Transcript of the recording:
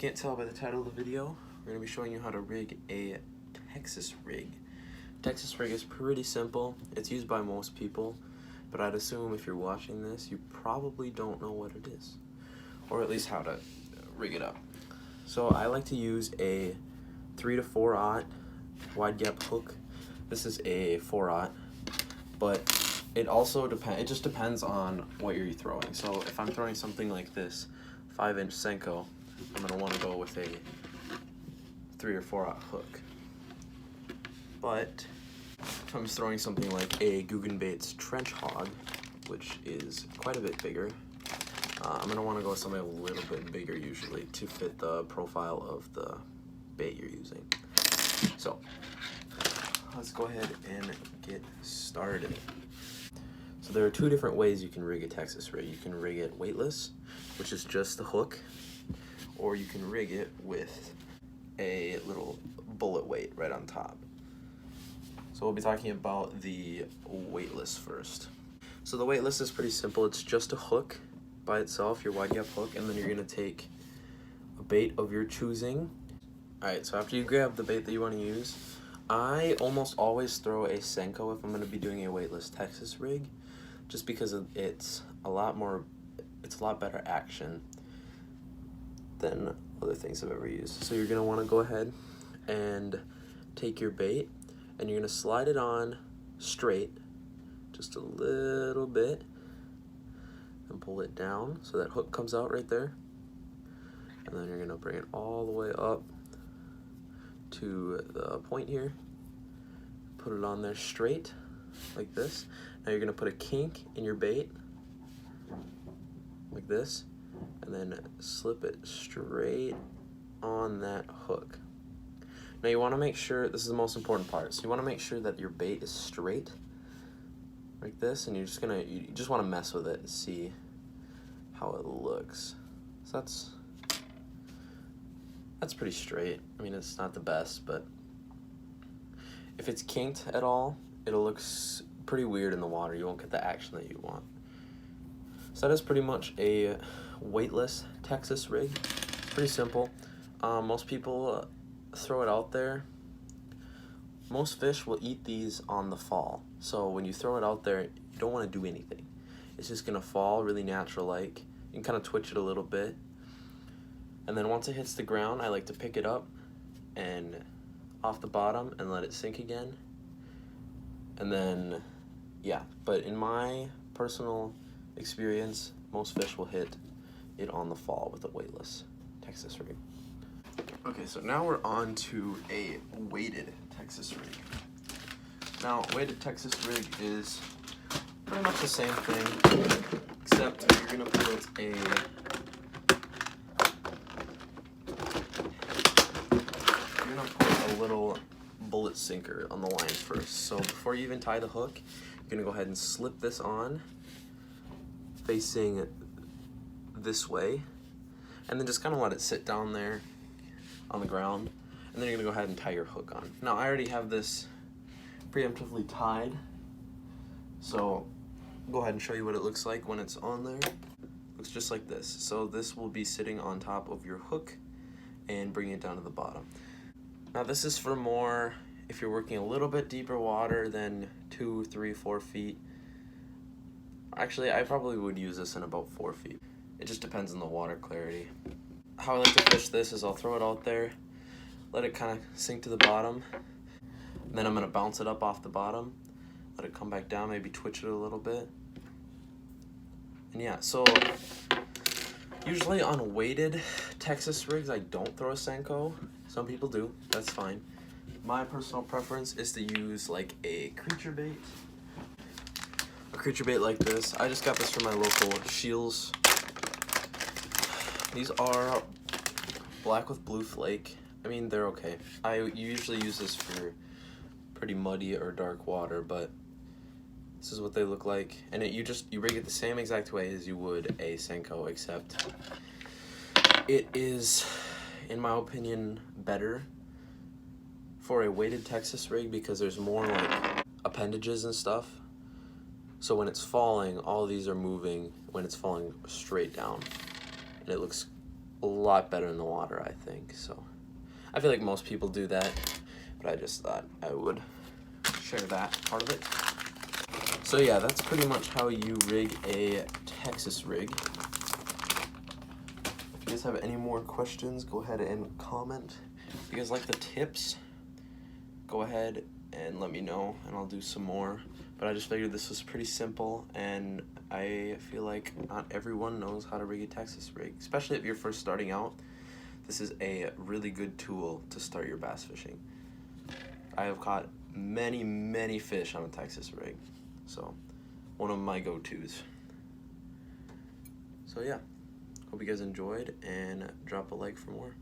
can't tell by the title of the video, we're going to be showing you how to rig a Texas rig. Texas rig is pretty simple. It's used by most people, but I'd assume if you're watching this, you probably don't know what it is, or at least how to rig it up. So I like to use a 3 to 4/0 wide gap hook. This is a 4/0, but it also it just depends on what you're throwing. So if I'm throwing something like this 5-inch Senko, I'm going to want to go with a 3 or 4/0 hook. But if I'm throwing something like a Googan Baits Trench Hog, which is quite a bit bigger, I'm going to want to go with something a little bit bigger usually to fit the profile of the bait you're using. So let's go ahead and get started. So there are two different ways you can rig a Texas rig. You can rig it weightless, which is just the hook, or you can rig it with a little bullet weight right on top. So we'll be talking about the weightless first. So the weightless is pretty simple. It's just a hook by itself, your wide gap hook, and then you're gonna take a bait of your choosing. All right, so after you grab the bait that you wanna use, I almost always throw a Senko if I'm gonna be doing a weightless Texas rig, just because it's a lot better action than other things I've ever used. So you're gonna wanna go ahead and take your bait, and you're gonna slide it on straight, just a little bit, and pull it down so that hook comes out right there. And then you're gonna bring it all the way up to the point here, put it on there straight, like this. Now you're gonna put a kink in your bait, like this, and then slip it straight on that hook. Now you wanna make sure, this is the most important part, so you wanna make sure that your bait is straight, like this, and you just wanna mess with it and see how it looks. So that's pretty straight. I mean, it's not the best, but if it's kinked at all, it'll look pretty weird in the water. You won't get the action that you want. So that is pretty much a weightless Texas rig. It's pretty simple. Most people throw it out there. Most fish will eat these on the fall. So when you throw it out there, you don't want to do anything. It's just gonna fall really natural-like. You can kind of twitch it a little bit. And then once it hits the ground, I like to pick it up and off the bottom and let it sink again. And then, yeah, but in my personal experience, most fish will hit it on the fall with a weightless Texas rig. Okay, so now we're on to a weighted Texas rig. Now, weighted Texas rig is pretty much the same thing, except you're gonna put a little bullet sinker on the line first. So before you even tie the hook, you're gonna go ahead and slip this on facing this way, and then just kind of let it sit down there on the ground, and then you're gonna go ahead and tie your hook on. Now I already have this preemptively tied, so I'll go ahead and show you what it looks like when it's on there. Looks just like this. So this will be sitting on top of your hook and bring it down to the bottom. Now this is for more if you're working a little bit deeper water than 2, 3, 4 feet. Actually, I probably would use this in about 4 feet. It just depends on the water clarity. How I like to fish this is I'll throw it out there, let it kind of sink to the bottom, and then I'm gonna bounce it up off the bottom, let it come back down, maybe twitch it a little bit. And yeah, so usually on weighted Texas rigs, I don't throw a Senko. Some people do, that's fine. My personal preference is to use like a creature bait. A creature bait like this. I just got this from my local Scheels. These are black with blue flake. I mean, they're okay. I usually use this for pretty muddy or dark water, but this is what they look like. And you rig it the same exact way as you would a Senko, except it is, in my opinion, better for a weighted Texas rig because there's more like appendages and stuff. So when it's falling, all these are moving when it's falling straight down, and it looks a lot better in the water, I think. So I feel like most people do that, but I just thought I would share that part of it. So yeah, that's pretty much how you rig a Texas rig. If you guys have any more questions, go ahead and comment. If you guys like the tips, go ahead and let me know and I'll do some more. But I just figured this was pretty simple, and I feel like not everyone knows how to rig a Texas rig, especially if you're first starting out. This is a really good tool to start your bass fishing. I have caught many fish on a Texas rig, so one of my go-tos. So yeah, hope you guys enjoyed, and drop a like for more.